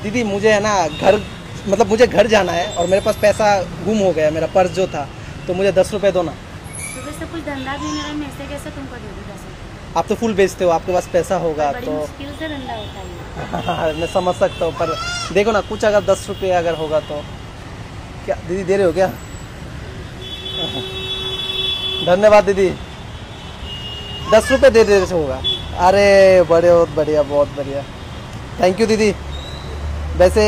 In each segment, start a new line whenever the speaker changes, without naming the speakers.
दीदी मुझे है ना घर, मतलब मुझे घर जाना है और मेरे पास पैसा गुम हो गया, मेरा पर्स जो था, तो मुझे 10 रुपये दो ना।
सुबह से कुछ धंधा भी नहीं रहा, मैं ऐसे कैसे तुमको दे दूँ 10 रुपये?
आप तो फुल बेचते हो, आपके पास पैसा होगा
बड़ी
तो।
मुश्किल से धंधा होता है।
मैं समझ सकता हूँ, पर देखो ना कुछ अगर 10 रुपये अगर होगा तो। क्या दीदी दे रहे हो क्या? धन्यवाद दीदी, 10 रुपये दे देने से होगा। अरे बड़े, बहुत बढ़िया, बहुत बढ़िया, थैंक यू दीदी। वैसे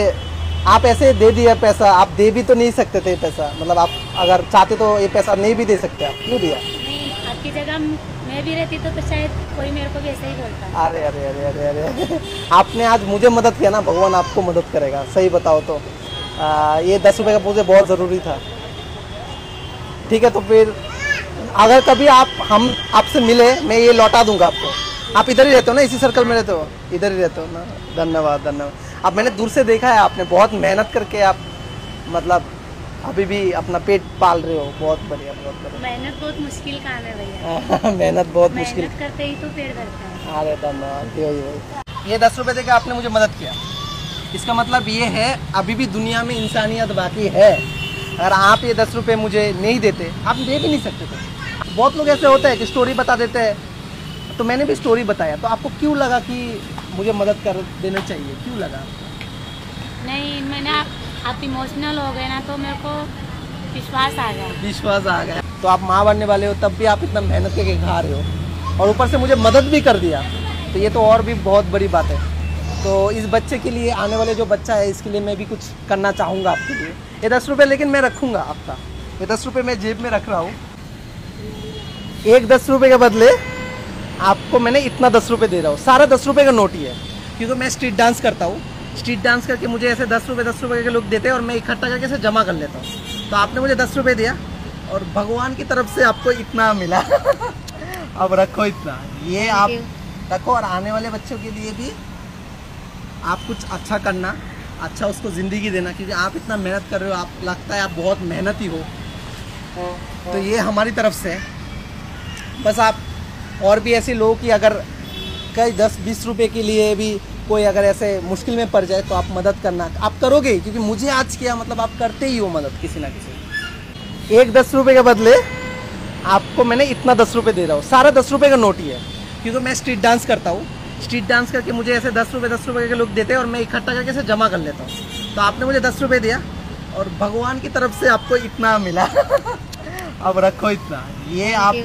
आप ऐसे दे दिया पैसा, आप दे भी तो नहीं सकते थे पैसा, मतलब आप अगर चाहते तो ये पैसा नहीं भी दे सकते, आप क्यों दिया?
नहीं, आपकी जगह मैं भी रहती तो शायद कोई मेरे को भी ऐसा ही बोलता।
अरे अरे अरे अरे अरे आपने आज मुझे मदद किया ना, भगवान आपको मदद करेगा, सही बताओ तो। ये 10 रुपये का मुझे बहुत ज़रूरी था। ठीक है, तो फिर अगर कभी हम आपसे मिले, मैं ये लौटा दूंगा आपको। आप इधर ही रहते हो ना, इसी सर्कल में रहते हो, इधर ही रहते हो ना। धन्यवाद धन्यवाद। अब मैंने दूर से देखा है, आपने बहुत मेहनत करके आप मतलब अभी भी अपना पेट पाल रहे हो, बहुत बढ़िया, बहुत बढ़िया।
मेहनत बहुत मुश्किल काम है भैया।
मेहनत बहुत मुश्किल,
मेहनत करते ही तो पेड़ भरता है।
अरे धन्यवाद। ये 10 रुपये देकर आपने मुझे मदद किया, इसका मतलब ये है अभी भी दुनिया में इंसानियत बाकी है। अगर आप ये 10 रुपये मुझे नहीं देते, आप दे भी नहीं सकते थे। बहुत लोग ऐसे होते हैं कि स्टोरी बता देते हैं, तो मैंने भी स्टोरी बताया, तो आपको क्यों लगा कि मुझे मदद कर देना चाहिए, क्यों लगा आपको?
नहीं, मैंने आप इमोशनल हो गए ना, तो मेरे को विश्वास आ गया।
विश्वास आ गया। तो आप माँ बनने वाले हो, तब भी आप इतना मेहनत करके खा रहे हो और ऊपर से मुझे मदद भी कर दिया, तो ये तो और भी बहुत बड़ी बात है। तो इस बच्चे के लिए, आने वाले जो बच्चा है, इसके लिए मैं भी कुछ करना चाहूँगा आपके लिए। ये 10 रुपये लेकिन मैं रखूँगा आपका, ये 10 रुपये मैं जेब में रख रहा हूँ। एक 10 रुपये के बदले आपको मैंने इतना 10 रुपये दे रहा हूँ, सारा 10 रुपये का नोट ही है, क्योंकि मैं स्ट्रीट डांस करता हूँ। स्ट्रीट डांस करके मुझे ऐसे 10 रुपये के लोग देते हैं और मैं इकट्ठा करके इसे जमा कर लेता हूँ। तो आपने मुझे 10 रुपये दिया और भगवान की तरफ से आपको इतना मिला। अब रखो इतना, ये आप रखो, और आने वाले बच्चों के लिए भी आप कुछ अच्छा करना, अच्छा उसको ज़िंदगी देना, क्योंकि आप इतना मेहनत कर रहे हो, आप लगता है आप बहुत मेहनती हो, तो ये हमारी तरफ से है। बस आप और भी ऐसे लोग कि अगर कई 10-20 रुपए के लिए भी कोई अगर ऐसे मुश्किल में पड़ जाए, तो आप मदद करना, आप करोगे ही, क्योंकि मुझे आज किया मतलब आप करते ही हो मदद किसी ना किसी। एक 10 रुपये के बदले आपको मैंने इतना 10 रुपये दे रहा हूँ, सारा 10 रुपये का नोट ही है, क्योंकि मैं स्ट्रीट डांस करता हूँ। स्ट्रीट डांस करके मुझे ऐसे 10 रुपये के लोग देते हैं और मैं इकट्ठा करके इसे जमा कर लेता हूँ। तो आपने मुझे 10 रुपये दिया और भगवान की तरफ से आपको इतना मिला। अब रखो इतना, ये आप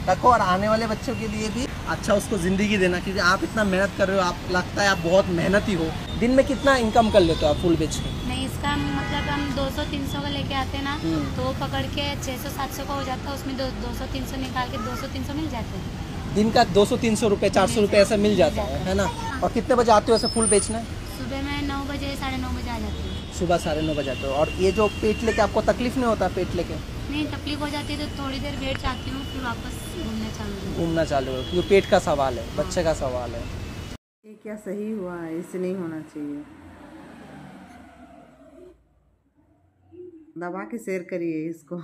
रखो, और आने वाले बच्चों के लिए भी अच्छा उसको ज़िंदगी देना, क्योंकि आप इतना मेहनत कर रहे हो, आप लगता है आप बहुत मेहनती हो। दिन में कितना इनकम कर लेते हो आप फूल बेच के?
नहीं, इसका मतलब हम 200-300 का लेके आते हैं ना, तो वो पकड़ के 600-700 का हो जाता है, उसमें 200-300 निकाल के 200-300 मिल जाते हैं।
दिन का 200-300 रुपये, 400 रुपये ऐसा मिल जाता है ना? और कितने बजे आते हो ऐसे फूल बेचना?
सुबह में 9 बजे 9:30 बजे आ जाती हूँ।
सुबह 9:30 बजे आते हो। और ये जो पेट लेके आपको तकलीफ नहीं होता पेट लेके?
नहीं, तकलीफ हो जाती है तो थोड़ी देर बैठ जाती हूँ, फिर वापस घूमना चालू
हो, क्योंकि पेट का सवाल है, बच्चे का सवाल है।
ये क्या सही हुआ है, इससे नहीं होना चाहिए। दबा के शेयर करिए इसको।